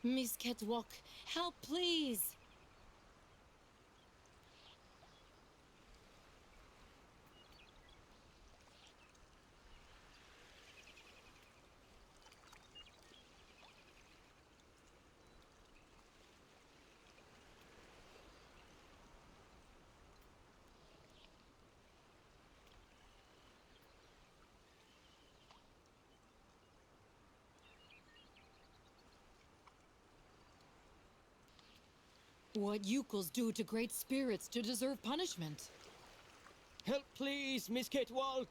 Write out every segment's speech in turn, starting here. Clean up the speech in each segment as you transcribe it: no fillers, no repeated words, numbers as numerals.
Miss Catwalk, help please! What Yukels do to great spirits to deserve punishment? Help, please, Miss Catwalk!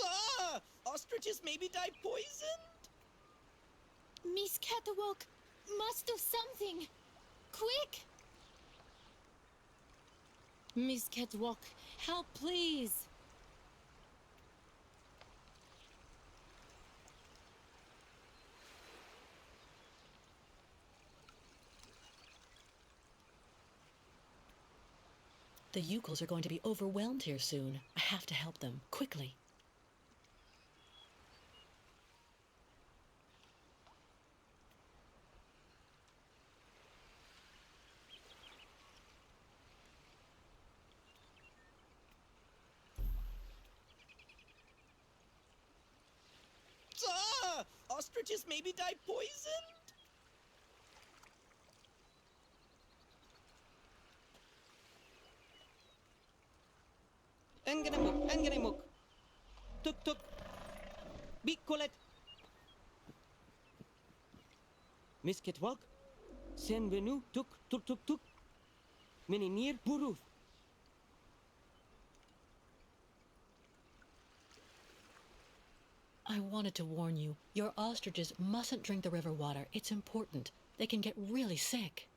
Ah! Ostriches maybe die poisoned? Miss Catwalk must do something! Quick! Miss Catwalk, help please! The Yukels are going to be overwhelmed here soon. I have to help them, quickly. Ah! Ostriches maybe die poisoned? Engenemuk. Tuk tuk. Bikolet. Miss Catwalk? Sen venu tuk tuk tuk tuk. Meneer Buruth. I wanted to warn you. Your ostriches mustn't drink the river water. It's important. They can get really sick.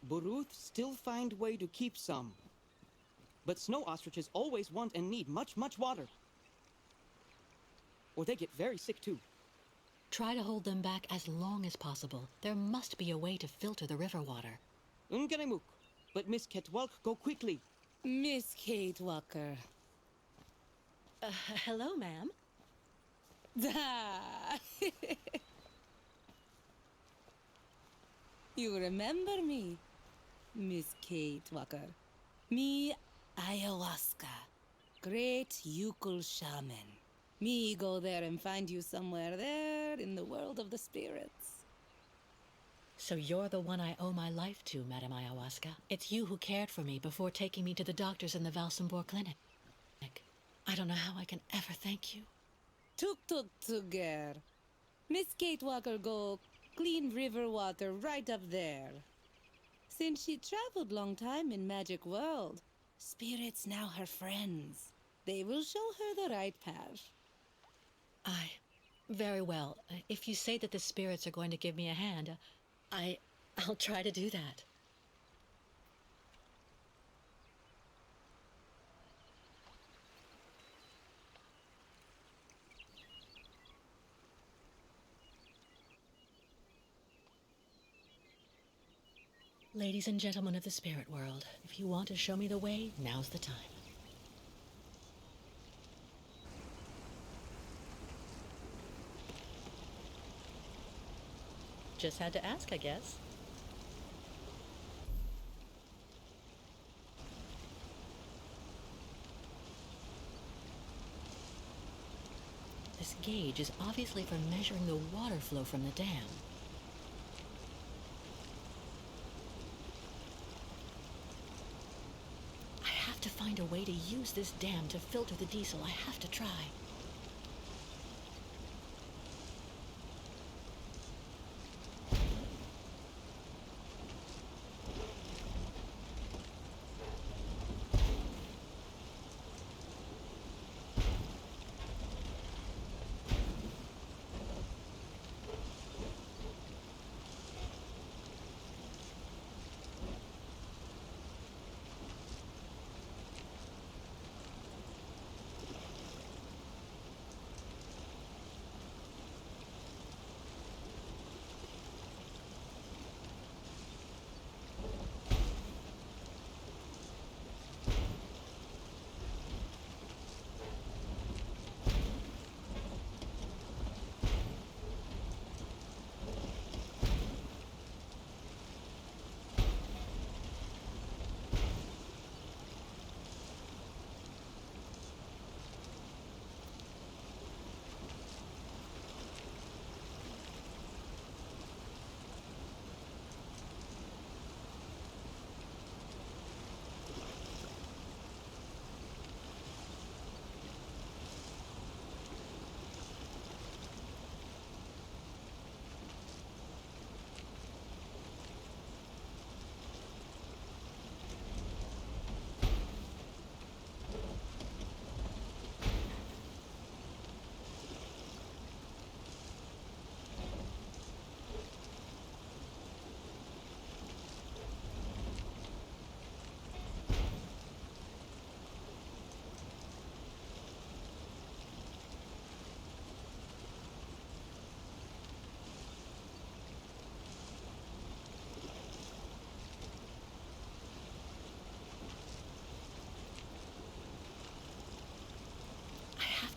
Buruth still find way to keep some. But snow ostriches always want and need much water. Or they get very sick too. Try to hold them back as long as possible. There must be a way to filter the river water. Unganemuk. But Miss Catwalk, go quickly. Miss Kate Walker. Hello, ma'am. Da! You remember me, Miss Kate Walker. Me, ayahuasca. Great Yukul shaman. Me go there and find you somewhere there in the world of the spirits. So you're the one I owe my life to, Madame Ayahuasca. It's you who cared for me before taking me to the doctors in the Valsambor clinic. I don't know how I can ever thank you. Tuk tuk tuger. Miss Kate Walker go clean river water right up there. Since she traveled long time in magic world, spirits now her friends. They will show her the right path. Very well. If you say that the spirits are going to give me a hand, I'll try to do that. Ladies and gentlemen of the spirit world, if you want to show me the way, now's the time. Just had to ask, I guess. This gauge is obviously for measuring the water flow from the dam. I have to find a way to use this dam to filter the diesel. I have to try.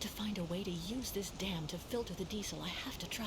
to find a way to use this dam to filter the diesel. I have to try.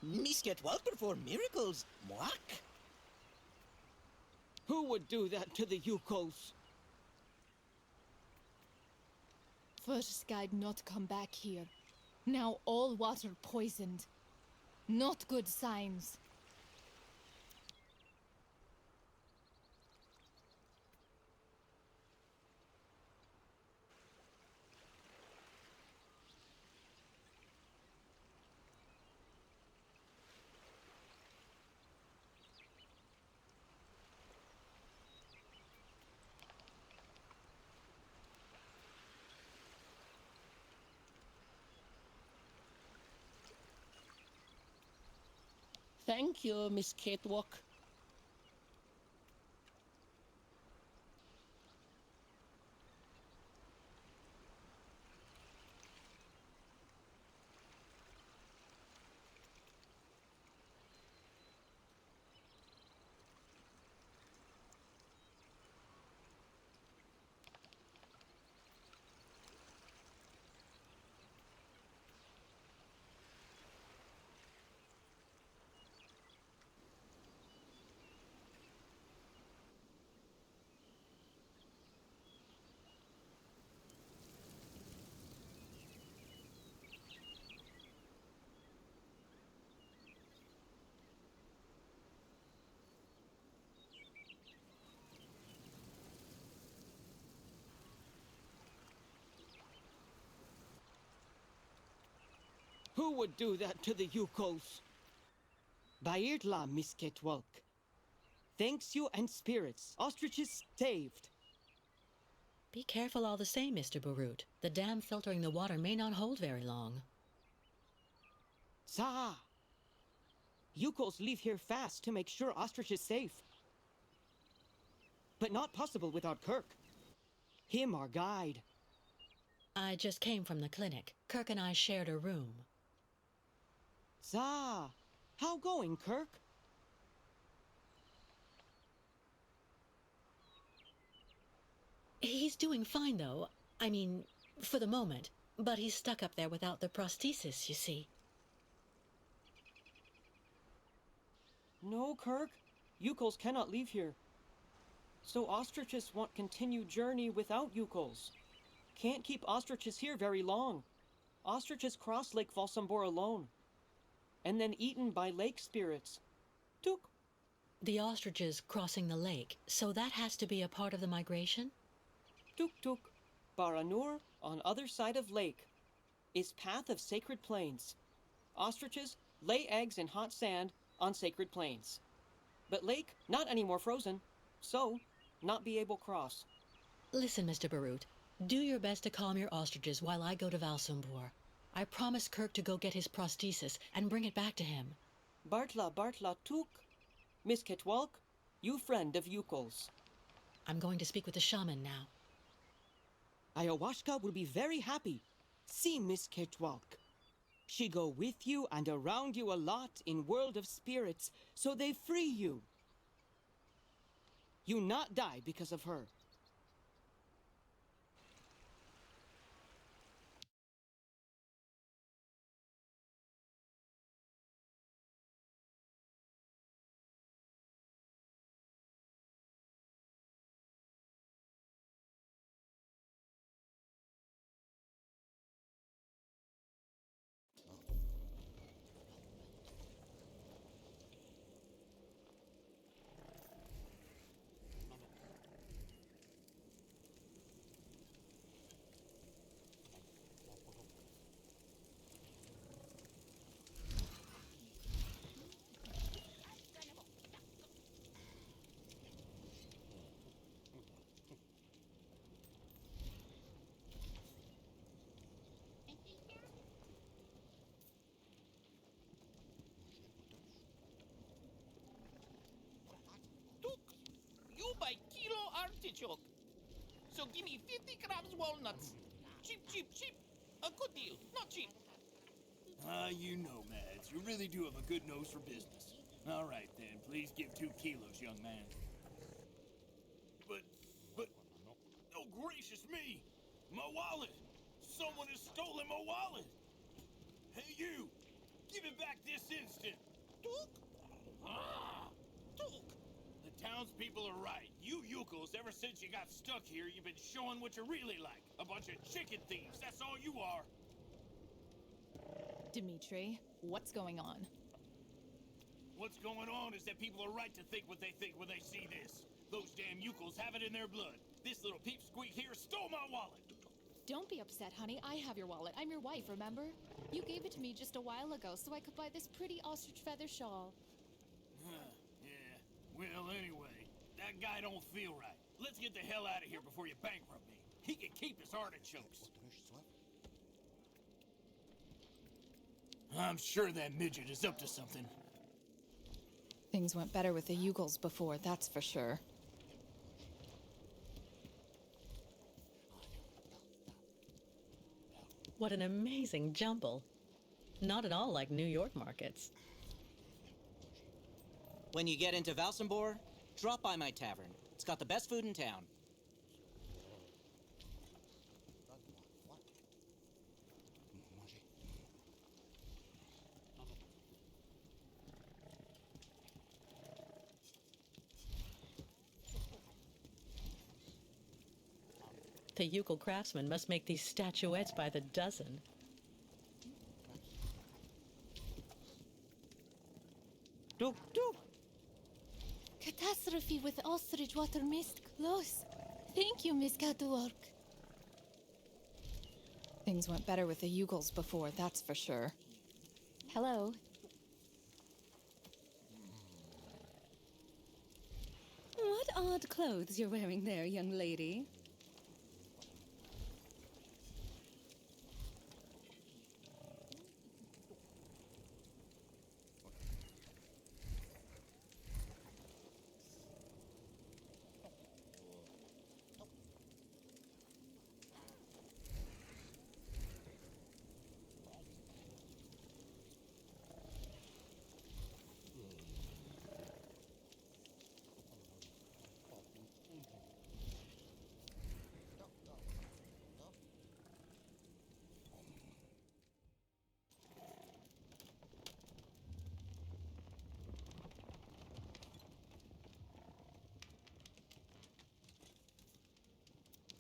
Misket well perform miracles, Moak. Who would do that to the Yukos? First guide not come back here. Now all water poisoned. Not good signs. Thank you, Miss Catewalk. Who would do that to the Yukos? Bairtla, Misketwalk. Thanks you and spirits. Ostriches saved. Be careful all the same, Mr. Barut. The dam filtering the water may not hold very long. Sa! Yukos leave here fast to make sure Ostrich is safe. But not possible without Kirk. Him our guide. I just came from the clinic. Kirk and I shared a room. Sa! How going, Kirk? He's doing fine, though. I mean, for the moment. But he's stuck up there without the prosthesis, you see. No, Kirk. Yukos cannot leave here. So ostriches want continued journey without Yukos. Can't keep ostriches here very long. Ostriches cross Lake Valsambor alone. And then eaten by lake spirits. Tuk. The ostriches crossing the lake, so that has to be a part of the migration? Tuk tuk. Baranur, on other side of lake, is path of sacred plains. Ostriches lay eggs in hot sand on sacred plains. But lake, not anymore frozen, so not be able cross. Listen, Mr. Barut. Do your best to calm your ostriches while I go to Valsambor. I promised Kirk to go get his prosthesis and bring it back to him. Bartla tuk. Miss Ketwalk, you friend of Yukos. I'm going to speak with the shaman now. Ayahuasca will be very happy. See Miss Ketwalk. She go with you and around you a lot in world of spirits, so they free you. You not die because of her. Took, you buy kilo artichoke. So give me 50 grams walnuts. Cheap, cheap, cheap. A good deal, not cheap. You know, Mads, you really do have a good nose for business. All right, then, please give 2 kilos, young man. But, oh gracious me! My wallet! Someone has stolen my wallet! Hey, you! Give it back this instant! Took? Ah, took. The townspeople are right. You Yukos, ever since you got stuck here, you've been showing what you're really like. A bunch of chicken thieves, that's all you are. Dimitri, what's going on? What's going on is that people are right to think what they think when they see this. Those damn Yukos have it in their blood. This little peepsqueak here stole my wallet. Don't be upset, honey. I have your wallet. I'm your wife, remember? You gave it to me just a while ago so I could buy this pretty ostrich feather shawl. Yeah, well, anyway, that guy don't feel right. Let's get the hell out of here before you bankrupt me. He can keep his artichokes. I'm sure that midget is up to something. Things went better with the Yugels before, that's for sure. What an amazing jumble. Not at all like New York markets. When you get into Valsambor, drop by my tavern. It's got the best food in town. The Yukel craftsmen must make these statuettes by the dozen. Duk, duk. Catastrophe with ostrich water mist close. Thank you, Miss Catwalk. Things went better with the Yugels before, that's for sure. Hello. What odd clothes you're wearing there, young lady.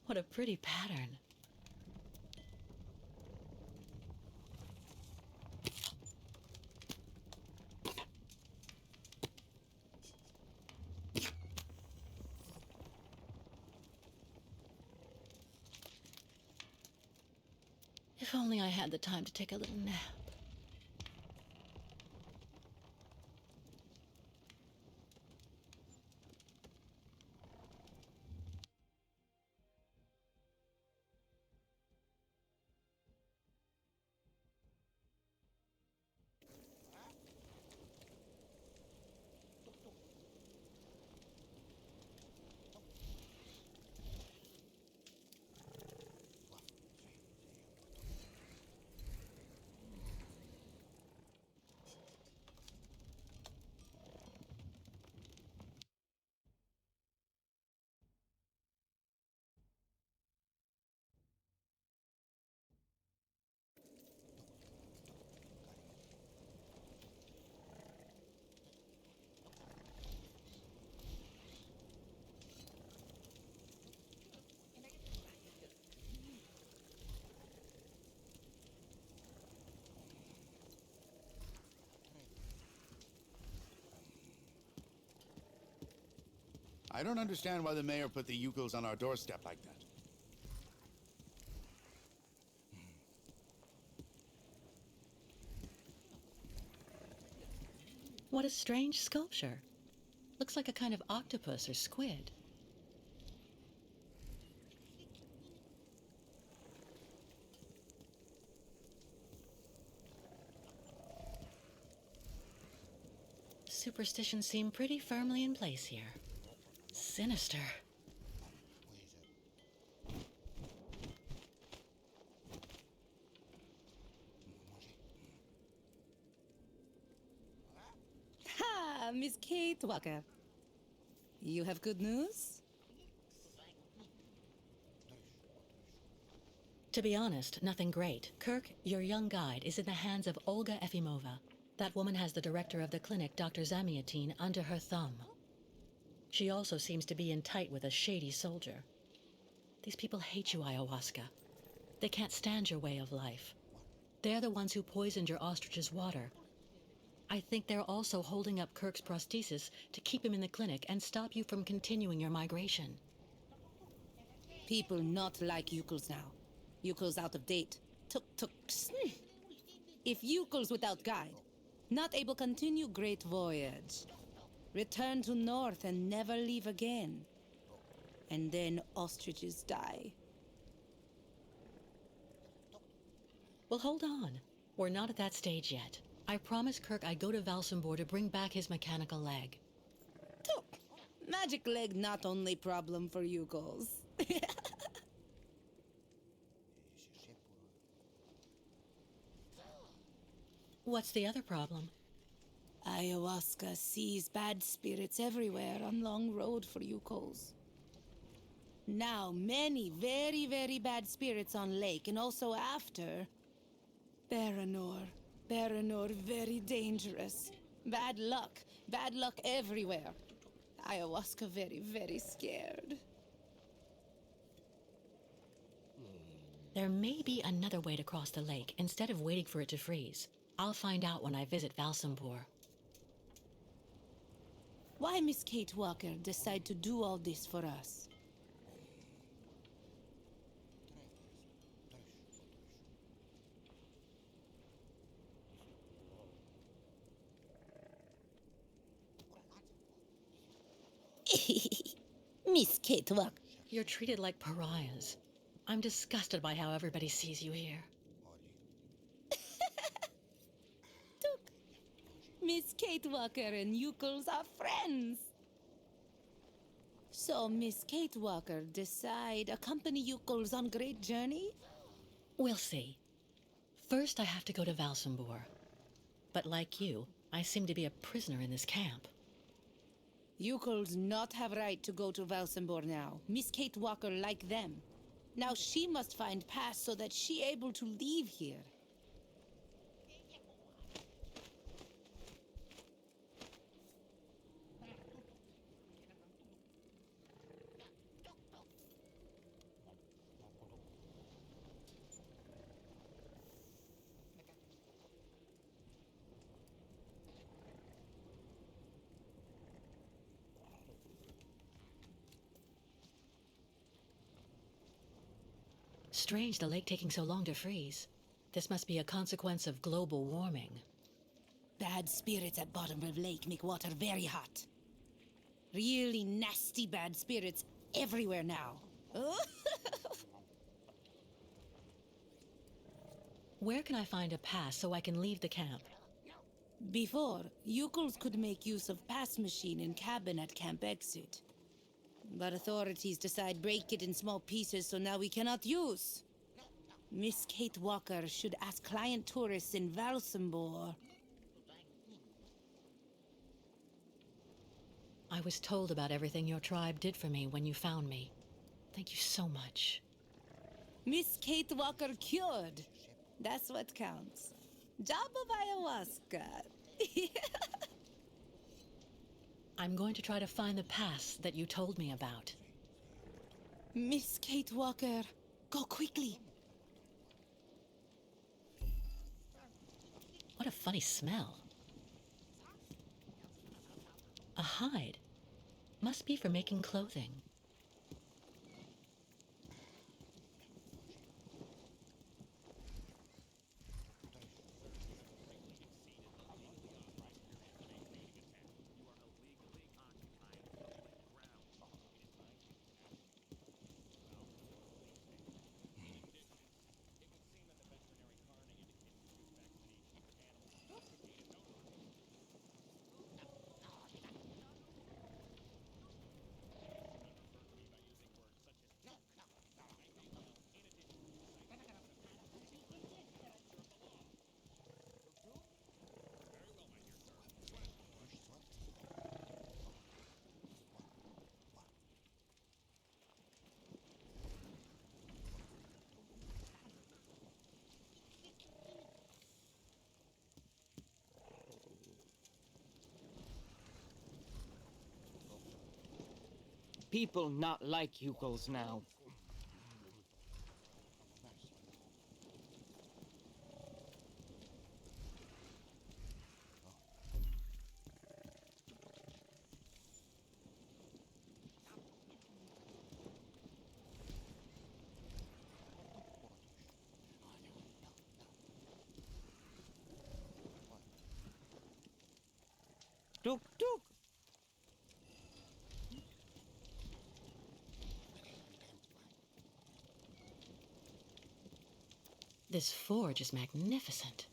What a pretty pattern. If only I had the time to take a little nap. I don't understand why the mayor put the Yukos on our doorstep like that. What a strange sculpture. Looks like a kind of octopus or squid. Superstitions seem pretty firmly in place here. Sinister. Ha, Miss Kate Walker. You have good news? To be honest, nothing great. Kirk, your young guide, is in the hands of Olga Efimova. That woman has the director of the clinic, Dr. Zamiatine, under her thumb. She also seems to be in tight with a shady soldier. These people hate you, Ayahuasca. They can't stand your way of life. They're the ones who poisoned your ostrich's water. I think they're also holding up Kirk's prosthesis to keep him in the clinic and stop you from continuing your migration. People not like Yukos now. Yukos out of date. Tuk-tuks. If Yukos without guide, not able continue great voyage. Return to north and never leave again. And then ostriches die. Well, hold on. We're not at that stage yet. I promised Kirk I'd go to Valsambor to bring back his mechanical leg. Tuk. Magic leg not only problem for Yukos. What's the other problem? Ayahuasca sees bad spirits everywhere on long road for Yukos. Now, many very, very bad spirits on lake, and also after. Baranor. Baranor, very dangerous. Bad luck everywhere. Ayahuasca very, very scared. There may be another way to cross the lake instead of waiting for it to freeze. I'll find out when I visit Valsambor. Why Miss Kate Walker decide to do all this for us? Miss Kate Walker. You're treated like pariahs. I'm disgusted by how everybody sees you here. Miss Kate Walker and Yukos are friends. So Miss Kate Walker decide accompany Yukos on great journey? We'll see. First, I have to go to Valsambor. But like you, I seem to be a prisoner in this camp. Yukos not have right to go to Valsambor now. Miss Kate Walker like them. Now she must find pass so that she able to leave here. Strange the lake taking so long to freeze. This must be a consequence of global warming. Bad spirits at bottom of lake make water very hot. Really nasty bad spirits everywhere now. Where can I find a pass so I can leave the camp? Before, Yukos could make use of pass machine in cabin at camp exit. But authorities decide break it in small pieces, so now we cannot use. Miss Kate Walker should ask client tourists in Valsambor. I was told about everything your tribe did for me when you found me. Thank you so much. Miss Kate Walker cured. That's what counts. Job of ayahuasca. I'm going to try to find the pass that you told me about. Miss Kate Walker, go quickly. What a funny smell. A hide. Must be for making clothing. People not like Yukos now. Tuk tuk! This forge is magnificent.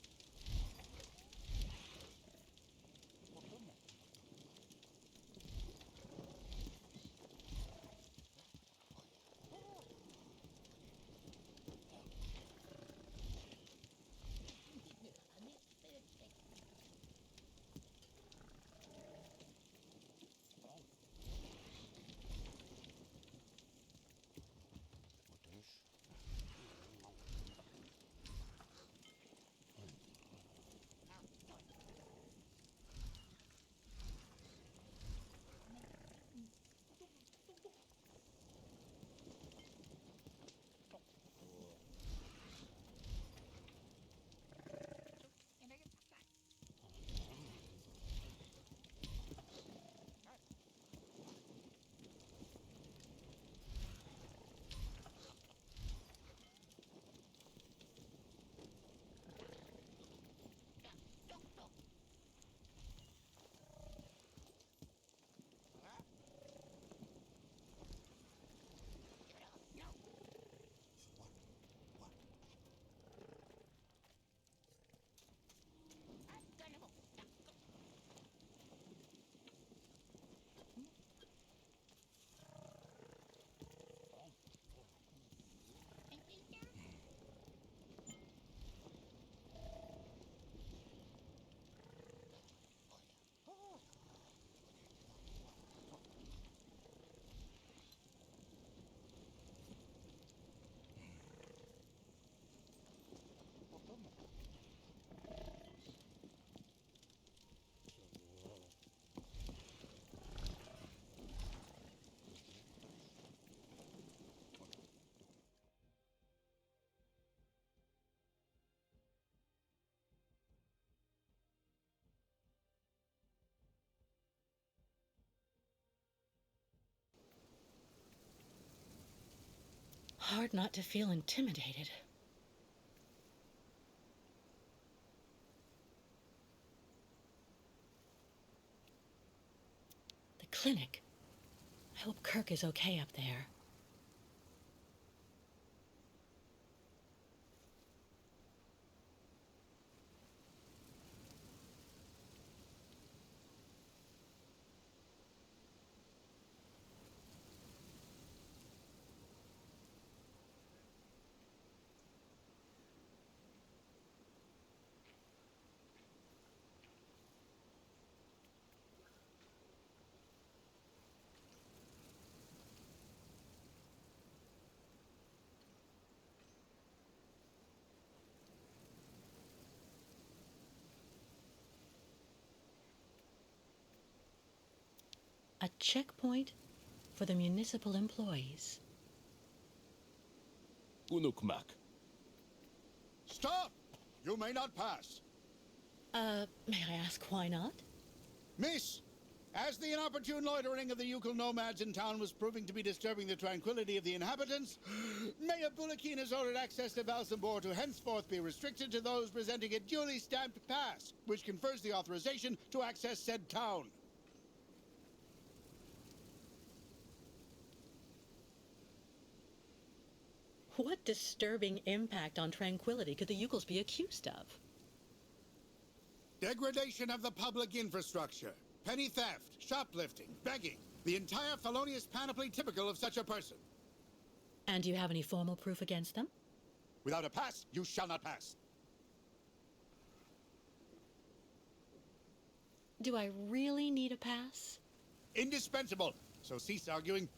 Hard not to feel intimidated. The clinic. I hope Kirk is okay up there. A checkpoint for the municipal employees. Unukmak. Stop! You may not pass. May I ask why not? Miss, As the inopportune loitering of the Yukon nomads in town was proving to be disturbing the tranquility of the inhabitants, Mayor Bulakin has ordered access to Valsambor to henceforth be restricted to those presenting a duly stamped pass, which confers the authorization to access said town. What disturbing impact on tranquility could the Yukos be accused of? Degradation of the public infrastructure, petty theft, shoplifting, begging, the entire felonious panoply typical of such a person. And do you have any formal proof against them? Without a pass, you shall not pass. Do I really need a pass? Indispensable. So cease arguing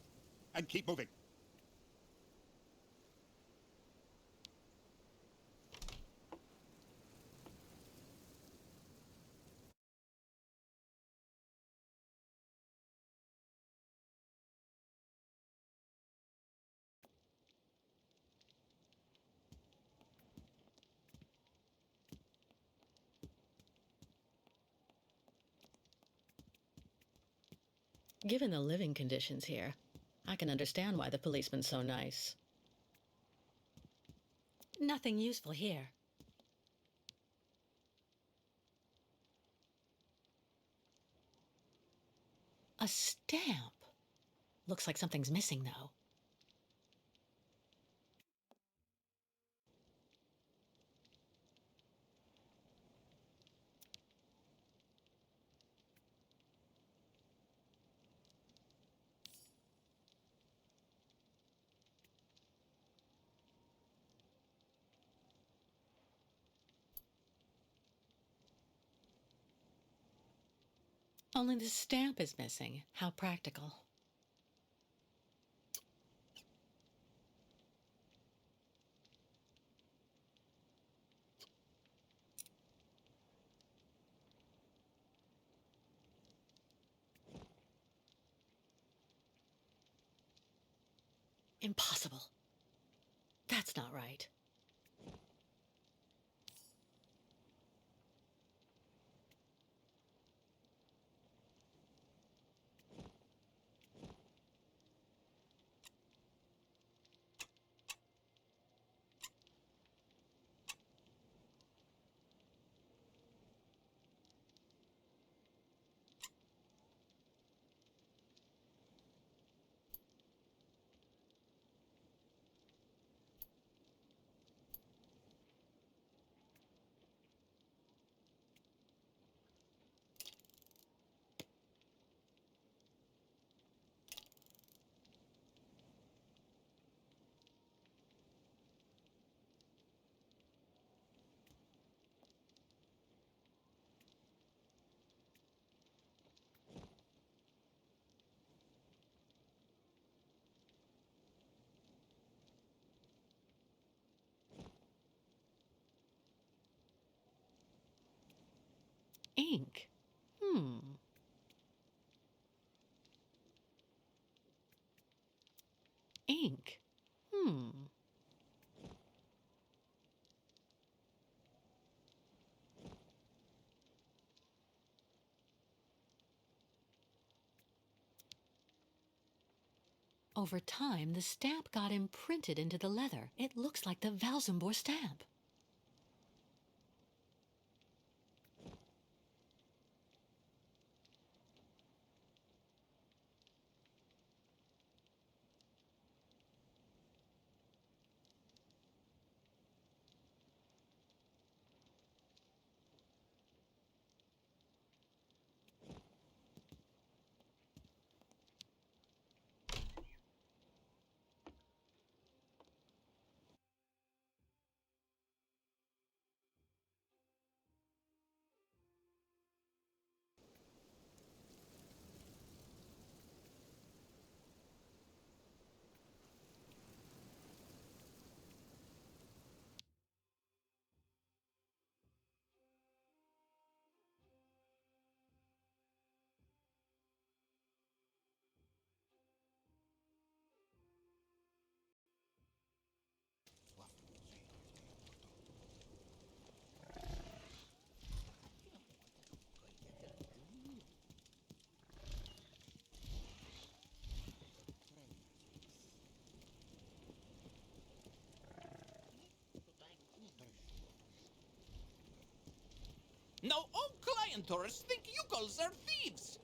and keep moving. Given the living conditions here, I can understand why the policeman's so nice. Nothing useful here. A stamp. Looks like something's missing, though. Only the stamp is missing. How practical. Impossible. That's not right. Ink. Ink. Over time, the stamp got imprinted into the leather. It looks like the Valsambor stamp. tourists think yokels are thieves.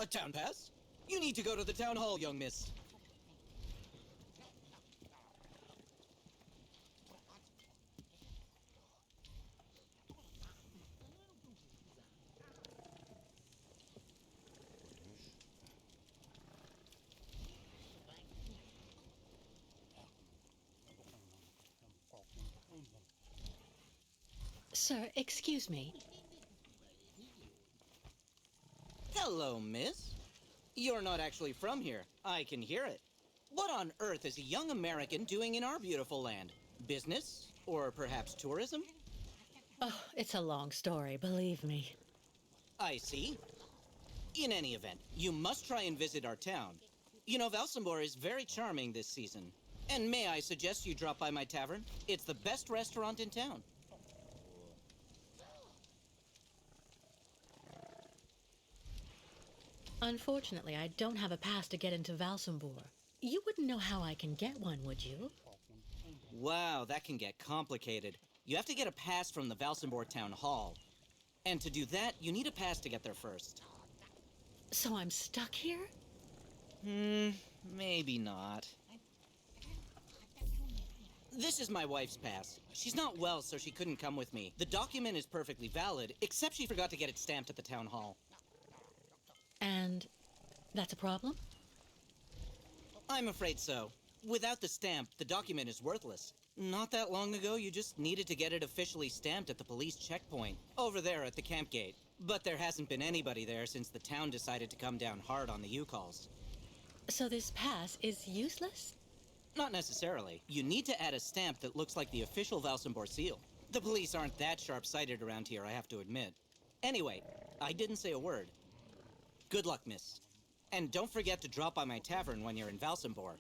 A town pass? You need to go to the town hall, young miss. Sir, excuse me. Hello, miss. You're not actually from here. I can hear it. What on earth is a young American doing in our beautiful land? Business? Or perhaps tourism? Oh, it's a long story, believe me. I see. In any event, you must try and visit our town. You know, Valsambor is very charming this season. And may I suggest you drop by my tavern? It's the best restaurant in town. Unfortunately, I don't have a pass to get into Valsambor. You wouldn't know how I can get one, would you? Wow, that can get complicated. You have to get a pass from the Valsambor Town Hall. And to do that, you need a pass to get there first. So I'm stuck here? Maybe not. This is my wife's pass. She's not well, so she couldn't come with me. The document is perfectly valid, except she forgot to get it stamped at the town hall. And that's a problem? I'm afraid so. Without the stamp, the document is worthless. Not that long ago, you just needed to get it officially stamped at the police checkpoint, over there at the camp gate. But there hasn't been anybody there since the town decided to come down hard on the U-Calls. So this pass is useless? Not necessarily. You need to add a stamp that looks like the official Valsambor seal. The police aren't that sharp-sighted around here, I have to admit. Anyway, I didn't say a word. Good luck, miss. And don't forget to drop by my tavern when you're in Valsambor.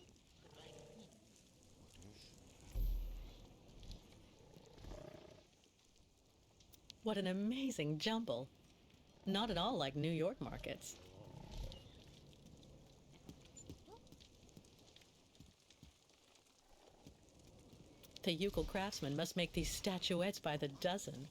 What an amazing jumble. Not at all like New York markets. The Ukel craftsmen must make these statuettes by the dozen.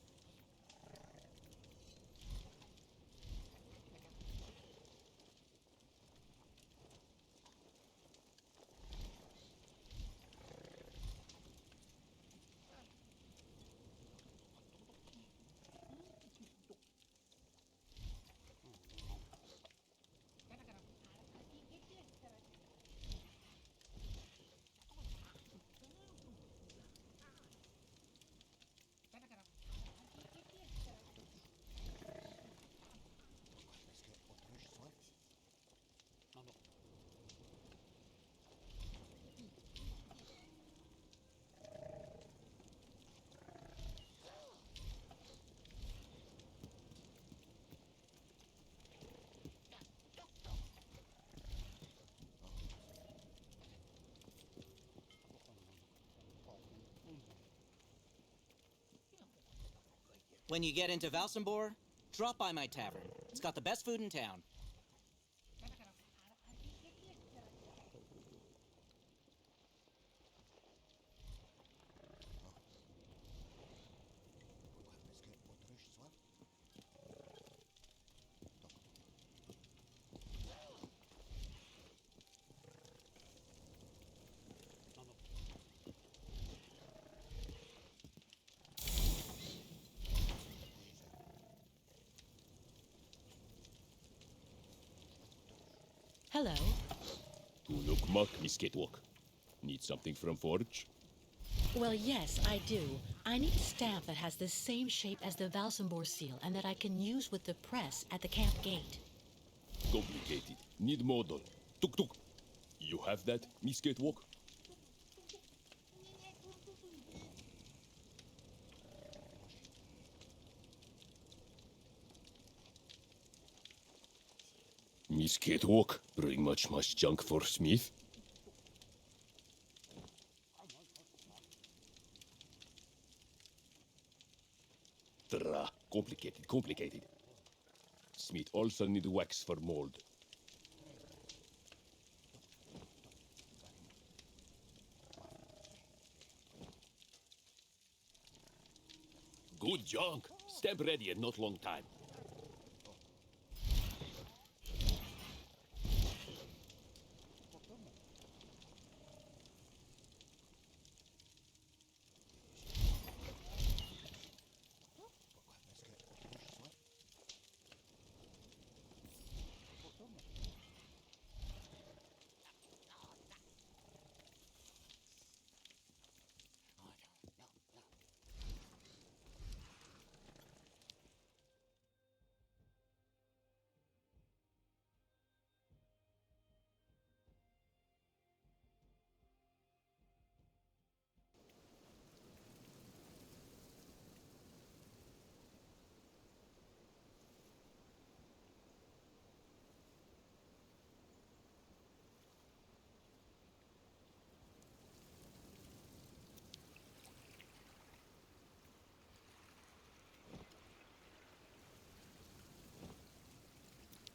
When you get into Valsambor, drop by my tavern. It's got the best food in town. Hello. Tuluk Mak, Miss Catwalk. Need something from Forge? Well, yes, I do. I need a stamp that has the same shape as the Valsambor seal and that I can use with the press at the camp gate. Complicated. Need model. Tuk tuk. You have that, Miss Catwalk? Miss Catwalk, bring much junk for Smith? Complicated. Smith also need wax for mold. Good junk. Stamp ready in not long time.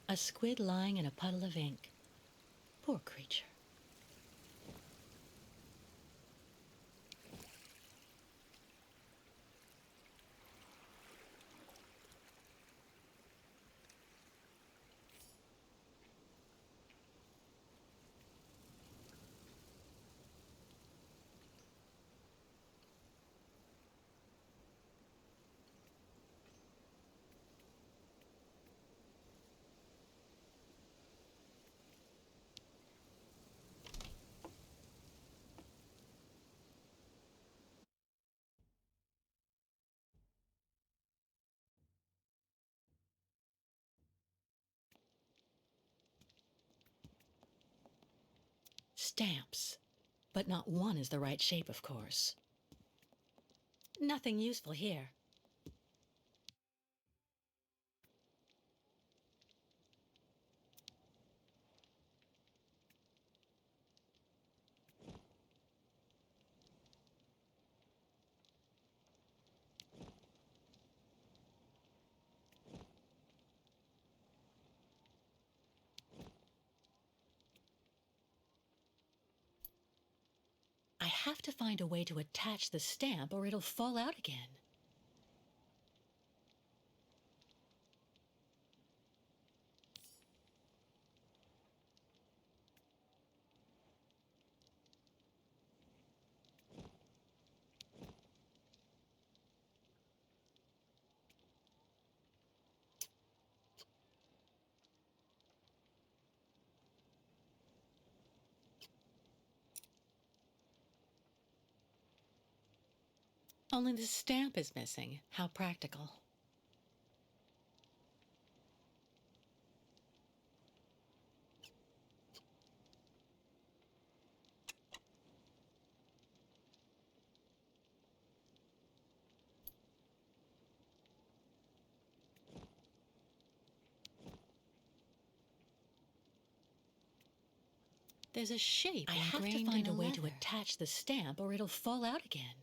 A squid lying in a puddle of ink. Poor creature. Stamps. But not one is the right shape, of course. Nothing useful here. I have to find a way to attach the stamp or it'll fall out again. Only the stamp is missing. How practical. There's a shape. I have to find a way to attach the stamp or it'll fall out again.